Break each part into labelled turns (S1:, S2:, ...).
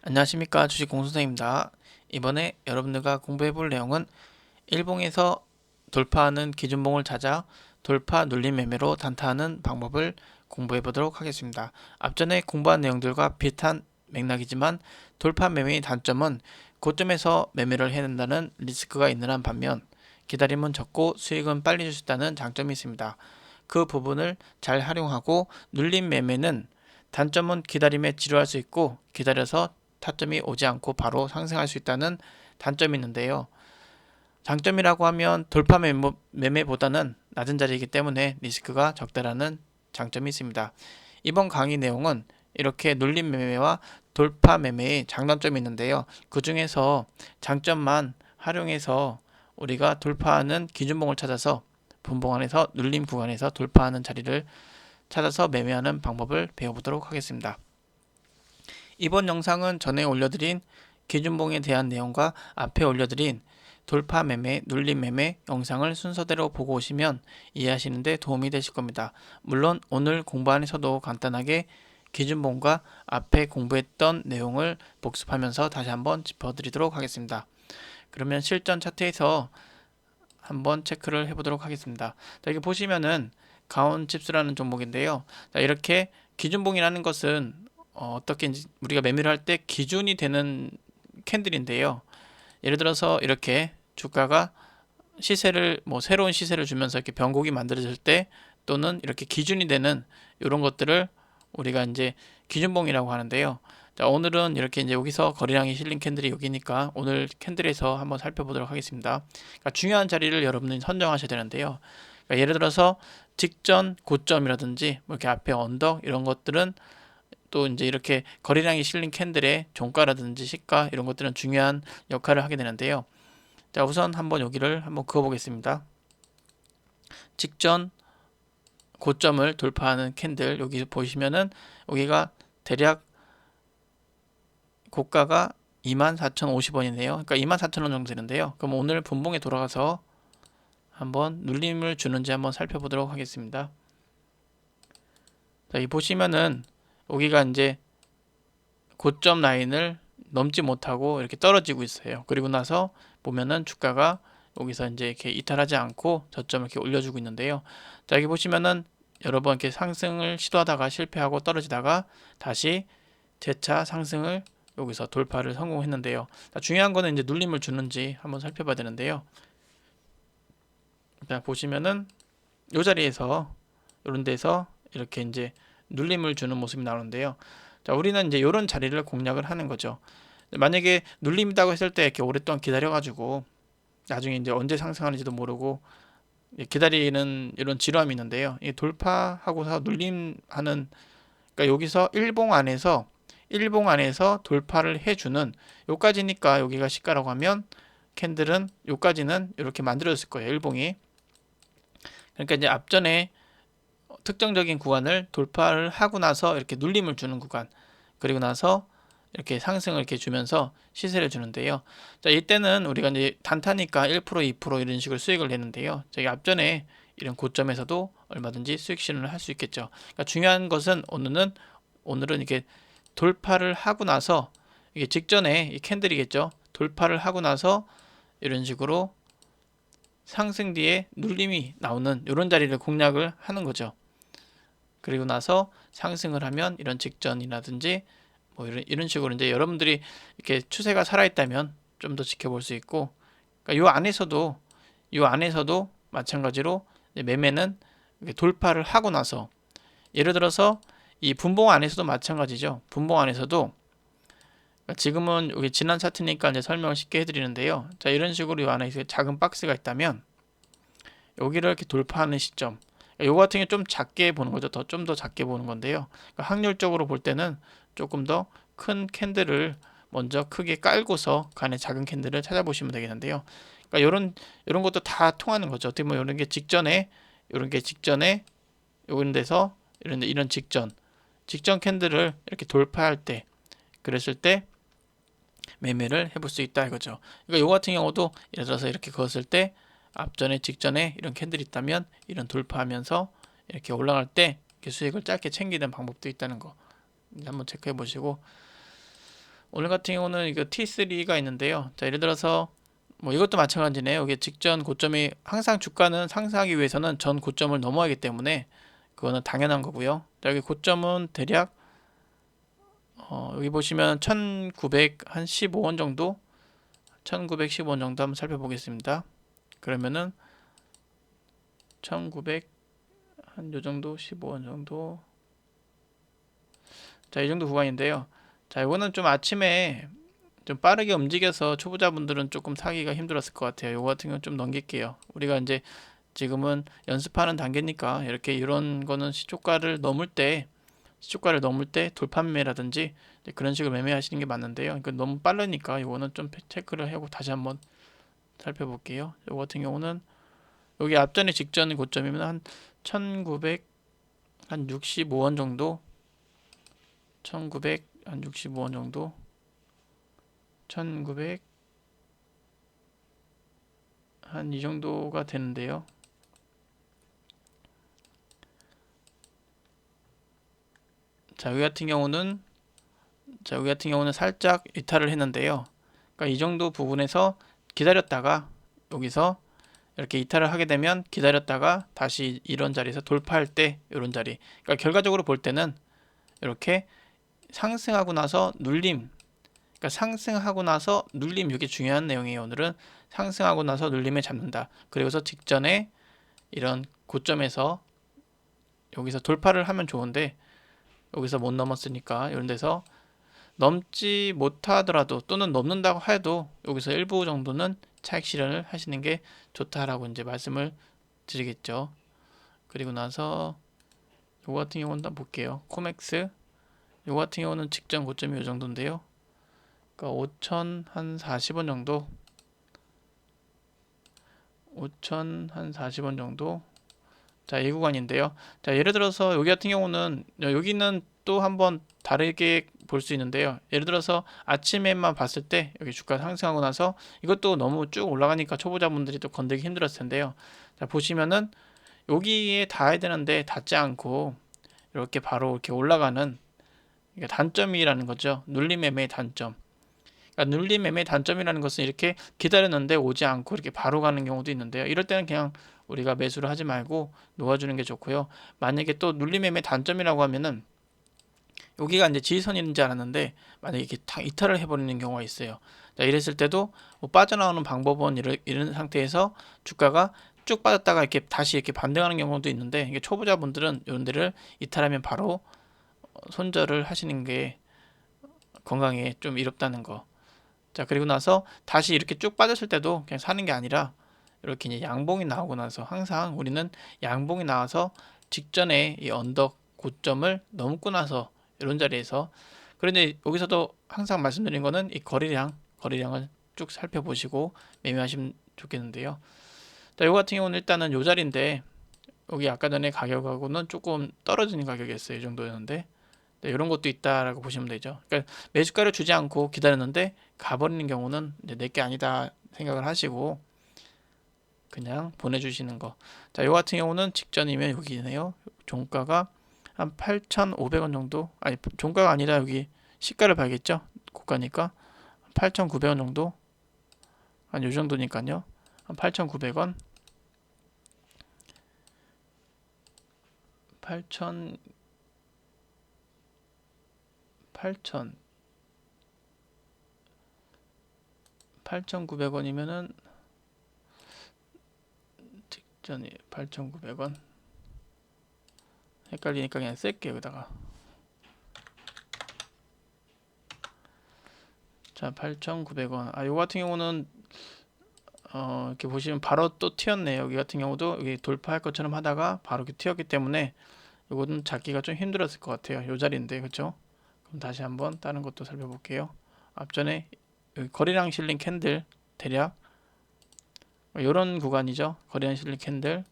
S1: 안녕하십니까, 주식 공선생입니다. 이번에 여러분들과 공부해 볼 내용은 일봉에서 돌파하는 기준봉을 찾아 돌파 눌림 매매로 단타하는 방법을 공부해 보도록 하겠습니다. 앞전에 공부한 내용들과 비슷한 맥락이지만 돌파 매매의 단점은 고점에서 매매를 해낸다는 리스크가 있는 한 반면 기다림은 적고 수익은 빨리 줄 수 있다는 장점이 있습니다. 그 부분을 잘 활용하고 눌림 매매는 단점은 기다림에 지루할 수 있고 기다려서 타점이 오지 않고 바로 상승할 수 있다는 단점이 있는데요. 장점이라고 하면 돌파 매매보다는 낮은 자리이기 때문에 리스크가 적다라는 장점이 있습니다. 이번 강의 내용은 이렇게 눌림 매매와 돌파 매매의 장단점이 있는데요. 그 중에서 장점만 활용해서 우리가 돌파하는 기준봉을 찾아서 분봉 안에서 눌림 구간에서 돌파하는 자리를 찾아서 매매하는 방법을 배워보도록 하겠습니다. 이번 영상은 전에 올려드린 기준봉에 대한 내용과 앞에 올려드린 돌파 매매, 눌림 매매 영상을 순서대로 보고 오시면 이해하시는 데 도움이 되실 겁니다. 물론 오늘 공부 안에서도 간단하게 기준봉과 앞에 공부했던 내용을 복습하면서 다시 한번 짚어드리도록 하겠습니다. 그러면 실전 차트에서 한번 체크를 해보도록 하겠습니다. 자, 여기 보시면은 가온칩스라는 종목인데요. 자, 이렇게 기준봉이라는 것은 어떻게 우리가 매매를 할 때 기준이 되는 캔들인데요. 예를 들어서 이렇게 주가가 시세를 새로운 시세를 주면서 이렇게 변곡이 만들어질 때 또는 이렇게 기준이 되는 이런 것들을 우리가 이제 기준봉이라고 하는데요. 자, 오늘은 이렇게 이제 여기서 거래량이 실린 캔들이 여기니까 오늘 캔들에서 한번 살펴보도록 하겠습니다. 그러니까 중요한 자리를 여러분이 선정하셔야 되는데요. 그러니까 예를 들어서 직전 고점이라든지 이렇게 앞에 언덕 이런 것들은 또 이제 이렇게 거래량이 실린 캔들의 종가라든지 시가 이런 것들은 중요한 역할을 하게 되는데요. 자, 우선 한번 여기를 한번 그어 보겠습니다. 직전 고점을 돌파하는 캔들 여기 보시면은 여기가 대략 고가가 24,050원이네요. 그러니까 24,000원 정도 되는데요. 그럼 오늘 분봉에 돌아가서 한번 눌림을 주는지 한번 살펴보도록 하겠습니다. 자, 이 보시면은 여기가 이제 고점 라인을 넘지 못하고 이렇게 떨어지고 있어요. 그리고 나서 보면은 주가가 여기서 이제 이렇게 이탈하지 않고 저점을 이렇게 올려주고 있는데요. 자, 여기 보시면은 여러 번 이렇게 상승을 시도하다가 실패하고 떨어지다가 다시 재차 상승을 여기서 돌파를 성공했는데요. 자, 중요한 거는 이제 눌림을 주는지 한번 살펴봐야 되는데요. 자, 보시면은 이 자리에서 이런 데서 이렇게 이제 눌림을 주는 모습이 나오는데요. 자, 우리는 이제 이런 자리를 공략을 하는 거죠. 만약에 눌림이라고 했을 때 이렇게 오랫동안 기다려가지고 나중에 이제 언제 상승하는지도 모르고 기다리는 이런 지루함이 있는데요. 이 돌파하고서 눌림하는 그러니까 여기서 일봉 안에서 돌파를 해주는 요까지니까 여기가 시가라고 하면 캔들은 요까지는 이렇게 만들어졌을 거예요. 일봉이. 그러니까 이제 앞전에 특정적인 구간을 돌파를 하고 나서 이렇게 눌림을 주는 구간 그리고 나서 이렇게 상승을 이렇게 주면서 시세를 주는데요. 자, 이때는 우리가 이제 단타니까 1% 2% 이런 식으로 수익을 내는데요. 저희 앞전에 이런 고점에서도 얼마든지 수익 실현을 할 수 있겠죠. 그러니까 중요한 것은 오늘은 이렇게 돌파를 하고 나서 이게 직전에 이 캔들이겠죠. 돌파를 하고 나서 이런 식으로 상승 뒤에 눌림이 나오는 이런 자리를 공략을 하는 거죠. 그리고 나서 상승을 하면 이런 직전이라든지 이런 식으로 이제 여러분들이 이렇게 추세가 살아있다면 좀 더 지켜볼 수 있고, 그러니까 요 안에서도 마찬가지로 매매는 돌파를 하고 나서 예를 들어서 이 분봉 안에서도 마찬가지죠. 분봉 안에서도 지금은 여기 지난 차트니까 이제 설명을 쉽게 해드리는데요. 자, 이런 식으로 이 안에 작은 박스가 있다면 여기를 이렇게 돌파하는 시점. 요거 같은 게 좀 작게 보는 거죠. 좀 더 작게 보는 건데요. 그러니까 확률적으로 볼 때는 조금 더 큰 캔들을 먼저 크게 깔고서 그 안에 작은 캔들을 찾아보시면 되겠는데요. 그러니까 이런 것도 다 통하는 거죠. 어떻게 보면 이런 게 직전에 이런 데서 이런 직전 캔들을 이렇게 돌파할 때 그랬을 때 매매를 해볼 수 있다 이거죠. 그러니까 요 같은 경우도 예를 들어서 이렇게 그었을 때 앞전에 직전에 이런 캔들이 있다면 이런 돌파하면서 이렇게 올라갈 때 이렇게 수익을 짧게 챙기는 방법도 있다는 거 한번 체크해 보시고 오늘 같은 경우는 이거 T3가 있는데요. 자, 예를 들어서 뭐 이것도 마찬가지네요. 이게 직전 고점이 항상 주가는 상승하기 위해서는 전 고점을 넘어야 하기 때문에 그거는 당연한 거고요. 자, 여기 고점은 대략 여기 보시면 1915원 정도, 1915원 정도 한번 살펴보겠습니다. 그러면은 1900 한 요 정도, 15원 정도. 자, 이 정도 구간인데요. 자, 이거는 좀 아침에 좀 빠르게 움직여서 초보자분들은 조금 사기가 힘들었을 것 같아요. 요거 같은 경우는 좀 넘길게요. 우리가 이제 지금은 연습하는 단계니까 이렇게 이런 거는 시초가를 넘을 때 돌판매라든지 그런 식으로 매매하시는 게 맞는데요. 이거 너무 빠르니까 이거는 좀 체크를 하고 다시 한번 살펴볼게요. 요거 같은 경우는 여기 앞전에 직전 고점이면 한 1965원 정도, 1965원 정도, 1900 한 이 정도가 되는데요. 자, 여기 같은 경우는 살짝 이탈을 했는데요. 그러니까 이 정도 부분에서 기다렸다가 여기서 이렇게 이탈을 하게 되면 기다렸다가 다시 이런 자리에서 돌파할 때 이런 자리. 그러니까 결과적으로 볼 때는 이렇게 상승하고 나서 눌림. 그러니까 상승하고 나서 눌림, 이게 중요한 내용이에요. 오늘은 상승하고 나서 눌림에 잡는다. 그리고서 직전에 이런 고점에서 여기서 돌파를 하면 좋은데 여기서 못 넘었으니까 이런 데서 넘지 못하더라도 또는 넘는다고 해도 여기서 일부 정도는 차익 실현을 하시는 게 좋다라고 이제 말씀을 드리겠죠. 그리고 나서 요거 같은 경우는 한번 볼게요. 코맥스 요거 같은 경우는 직전 고점이 요 정도인데요. 그러니까 5천 한 40원 정도, 5천 한 40원 정도. 자, 이 구간인데요. 자, 예를 들어서 여기 같은 경우는 여기는 또 한번 다르게 볼 수 있는데요. 예를 들어서 아침에만 봤을 때 여기 주가 상승하고 나서 이것도 너무 쭉 올라가니까 초보자분들이 또 건들기 힘들었을 텐데요. 자, 보시면은 여기에 닿아야 되는데 닿지 않고 이렇게 바로 이렇게 올라가는 이게 단점이라는 거죠. 눌림 매매의 단점. 그러니까 눌림 매매의 단점이라는 것은 이렇게 기다렸는데 오지 않고 이렇게 바로 가는 경우도 있는데요. 이럴 때는 그냥 우리가 매수를 하지 말고 놓아주는 게 좋고요. 만약에 또 눌림 매매 단점이라고 하면은 여기가 이제 지지선인 줄 알았는데 만약에 이렇게 이탈을 해버리는 경우가 있어요. 자, 이랬을 때도 뭐 빠져나오는 방법은 이런 상태에서 주가가 쭉 빠졌다가 이렇게 다시 이렇게 반등하는 경우도 있는데 이게 초보자분들은 이런 데를 이탈하면 바로 손절을 하시는 게 건강에 좀 이롭다는 거. 자, 그리고 나서 다시 이렇게 쭉 빠졌을 때도 그냥 사는 게 아니라 이렇게 이제 양봉이 나오고 나서 항상 우리는 양봉이 나와서 직전에 이 언덕 고점을 넘고 나서 이런 자리에서, 그런데 여기서도 항상 말씀드린 거는 이 거래량을 쭉 살펴보시고 매매하시면 좋겠는데요. 자, 요 같은 경우는 일단은 요 자리인데 여기 아까 전에 가격하고는 조금 떨어지는 가격이었어요. 이 정도였는데 네, 이런 것도 있다라고 보시면 되죠. 그러니까 매수가를 주지 않고 기다렸는데 가버리는 경우는 이제 내게 아니다 생각을 하시고 그냥 보내주시는 거. 자, 요 같은 경우는 직전이면 여기네요. 종가가 한 8,500원 정도. 아니, 종가가 아니라 여기 시가를 봐야겠죠. 고가니까 8,900원 정도. 한 요 정도니까요. 한 8,900원. 8,000 8,000 8,900원이면은 직전이 8,900원. 헷갈리니까 그냥 쓸게요. 여기다가. 자, 8,900원. 아, 요 같은 경우는 이렇게 보시면 바로 또 튀었네요. 여기 같은 경우도 여기 돌파할 것처럼 하다가 바로 이렇게 튀었기 때문에 이거는 잡기가 좀 힘들었을 것 같아요. 요 자리인데, 그렇죠? 그럼 다시 한번 다른 것도 살펴볼게요. 앞전에 여기 거래량 실린 캔들 대략 이런 구간이죠. 거래량 실린 캔들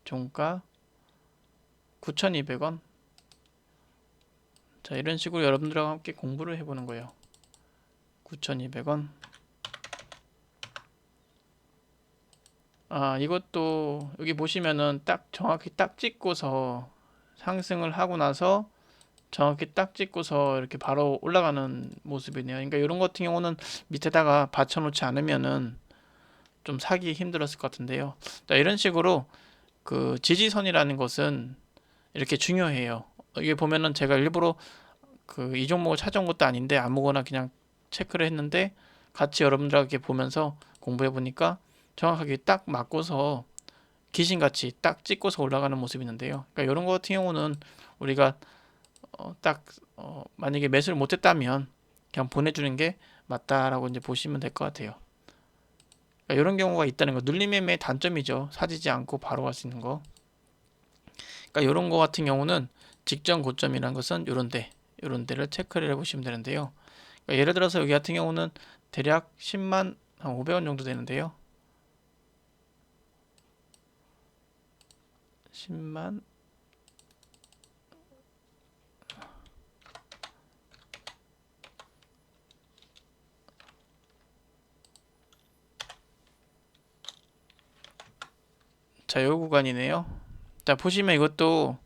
S1: 종가 9,200원. 자, 이런 식으로 여러분들과 함께 공부를 해보는 거예요. 9,200원. 아, 이것도 여기 보시면은 딱 정확히 딱 찍고서 상승을 하고 나서 정확히 딱 찍고서 이렇게 바로 올라가는 모습이네요. 그러니까 이런 같은 경우는 밑에다가 받쳐놓지 않으면은 좀 사기 힘들었을 것 같은데요. 자, 이런 식으로 그 지지선이라는 것은 이렇게 중요해요. 이게 보면은 제가 일부러 그 이 종목을 찾아온 것도 아닌데 아무거나 그냥 체크를 했는데 같이 여러분들에게 보면서 공부해 보니까 정확하게 딱 맞고서 귀신같이 딱 찍고서 올라가는 모습이 있는데요. 그러니까 이런 거 같은 경우는 우리가 딱 만약에 매수를 못했다면 그냥 보내주는 게 맞다라고 이제 보시면 될 것 같아요. 그러니까 이런 경우가 있다는 거, 눌림 매매의 단점이죠. 사지지 않고 바로 갈 수 있는 거. 그러니까 이런 거 같은 경우는 직전 고점이라는 것은 이런 데를 체크를 해보시면 되는데요. 그러니까 예를 들어서 여기 같은 경우는 대략 10만 한 500원 정도 되는데요. 10만 자, 요 구간이네요. 자, 보시면 이것도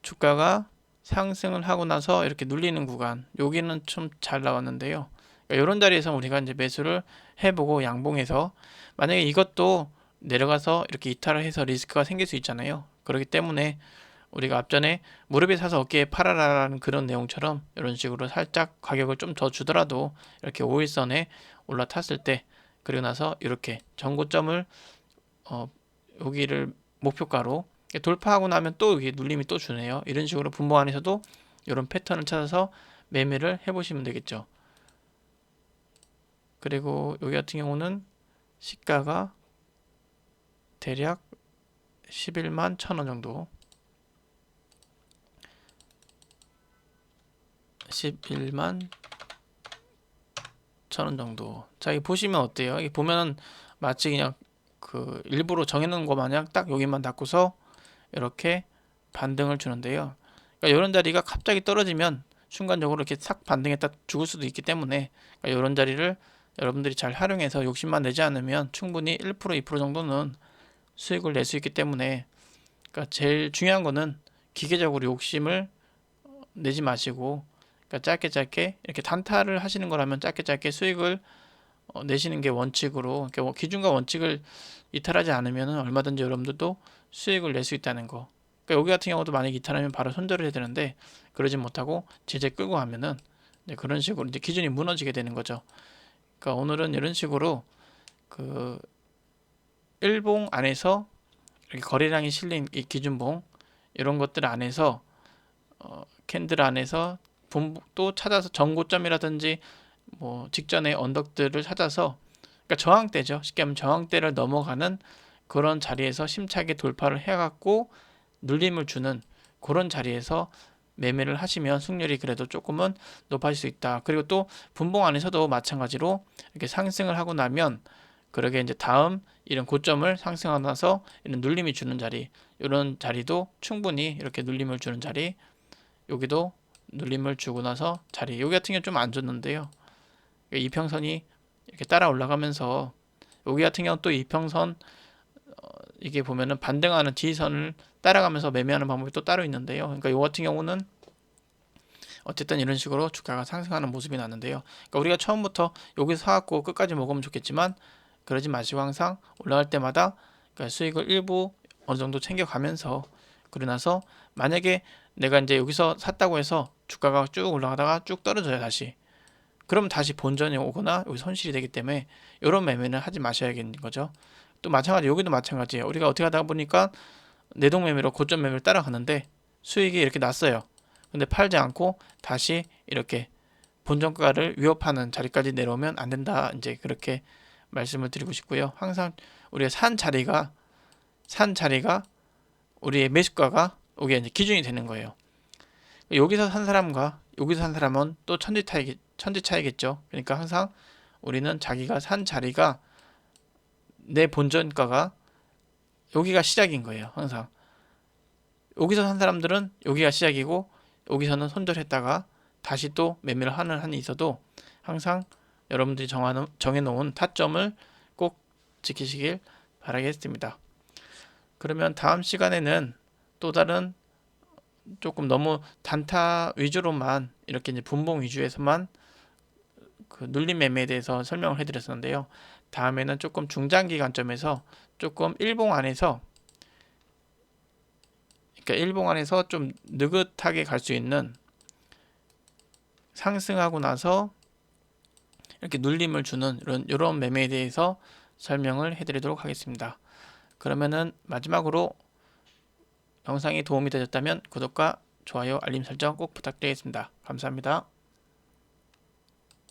S1: 주가가 상승을 하고 나서 이렇게 눌리는 구간, 여기는 좀 잘 나왔는데요. 그러니까 이런 자리에서 우리가 이제 매수를 해보고 양봉해서 만약에 이것도 내려가서 이렇게 이탈을 해서 리스크가 생길 수 있잖아요. 그렇기 때문에 우리가 앞전에 무릎에 사서 어깨에 팔아라라는 그런 내용처럼 이런 식으로 살짝 가격을 좀 더 주더라도 이렇게 5일선에 올라탔을 때 그리고 나서 이렇게 전고점을 여기를 목표가로 돌파하고 나면 또 여기 눌림이 또 주네요. 이런 식으로 분봉 안에서도 이런 패턴을 찾아서 매매를 해보시면 되겠죠. 그리고 여기 같은 경우는 시가가 대략 11만 1,000원 정도, 11만 1,000원 정도. 자, 이 보시면 어때요? 이 보면은 마치 그냥 그 일부러 정해놓은 것 마냥 딱 여기만 닫고서 이렇게 반등을 주는데요. 그러니까 이런 자리가 갑자기 떨어지면 순간적으로 이렇게 싹 반등했다 죽을 수도 있기 때문에 그러니까 이런 자리를 여러분들이 잘 활용해서 욕심만 내지 않으면 충분히 1% 2% 정도는 수익을 낼 수 있기 때문에 그러니까 제일 중요한 거는 기계적으로 욕심을 내지 마시고 그러니까 짧게 짧게 이렇게 단타를 하시는 거라면 짧게 짧게 수익을 내시는 게 원칙으로 그러니까 기준과 원칙을 이탈하지 않으면 얼마든지 여러분들도 수익을 낼 수 있다는 거. 그러니까 여기 같은 경우도 만약에 이탈하면 바로 손절을 해야 되는데 그러지 못하고 제재 끌고 가면은 그런 식으로 이제 기준이 무너지게 되는 거죠. 그러니까 오늘은 이런 식으로 그 일봉 안에서 이렇게 거래량이 실린 이 기준봉 이런 것들 안에서 캔들 안에서 또 찾아서 전고점이라든지 뭐 직전의 언덕들을 찾아서 그러니까 저항대죠. 쉽게 하면 저항대를 넘어가는 그런 자리에서 심차게 돌파를 해갖고 눌림을 주는 그런 자리에서 매매를 하시면 승률이 그래도 조금은 높아질 수 있다. 그리고 또 분봉 안에서도 마찬가지로 이렇게 상승을 하고 나면 그러게 이제 다음 이런 고점을 상승하고 나서 이런 눌림이 주는 자리, 이런 자리도 충분히 이렇게 눌림을 주는 자리, 여기도 눌림을 주고 나서 자리, 여기 같은 경우 좀 안 좋는데요. 이평선이 이렇게 따라 올라가면서 여기 같은 경우 또 이평선 이게 보면은 반등하는 지지선을 따라가면서 매매하는 방법이 또 따로 있는데요. 그러니까 이 같은 경우는 어쨌든 이런 식으로 주가가 상승하는 모습이 나는데요. 그러니까 우리가 처음부터 여기서 사갖고 끝까지 먹으면 좋겠지만 그러지 마시고 항상 올라갈 때마다 그러니까 수익을 일부 어느 정도 챙겨가면서 그러고 나서 만약에 내가 이제 여기서 샀다고 해서 주가가 쭉 올라가다가 쭉 떨어져요 다시. 그러면 다시 본전이 오거나 여기 손실이 되기 때문에 이런 매매는 하지 마셔야겠는 거죠. 또 마찬가지 여기도 마찬가지예요. 우리가 어떻게 하다 보니까 내동 매매로 고점 매매를 따라가는데 수익이 이렇게 났어요. 근데 팔지 않고 다시 이렇게 본전가를 위협하는 자리까지 내려오면 안 된다. 이제 그렇게 말씀을 드리고 싶고요. 항상 우리가 산 자리가 우리의 매수가가 여기 이제 기준이 되는 거예요. 여기서 산 사람과 여기서 산 사람은 또 천지 차이겠죠. 그러니까 항상 우리는 자기가 산 자리가 내 본전가가 여기가 시작인 거예요. 항상 여기서 산 사람들은 여기가 시작이고 여기서는 손절했다가 다시 또 매매를 하는 한이 있어도 항상 여러분들이 정해놓은 타점을 꼭 지키시길 바라겠습니다. 그러면 다음 시간에는 또 다른 조금 너무 단타 위주로만 이렇게 이제 분봉 위주에서만 그 눌림 매매에 대해서 설명을 해드렸었는데요. 다음에는 조금 중장기 관점에서 조금 일봉 안에서, 그러니까 일봉 안에서 좀 느긋하게 갈 수 있는, 상승하고 나서 이렇게 눌림을 주는 이런 매매에 대해서 설명을 해드리도록 하겠습니다. 그러면은 마지막으로 영상이 도움이 되셨다면 구독과 좋아요, 알림 설정 꼭 부탁드리겠습니다. 감사합니다.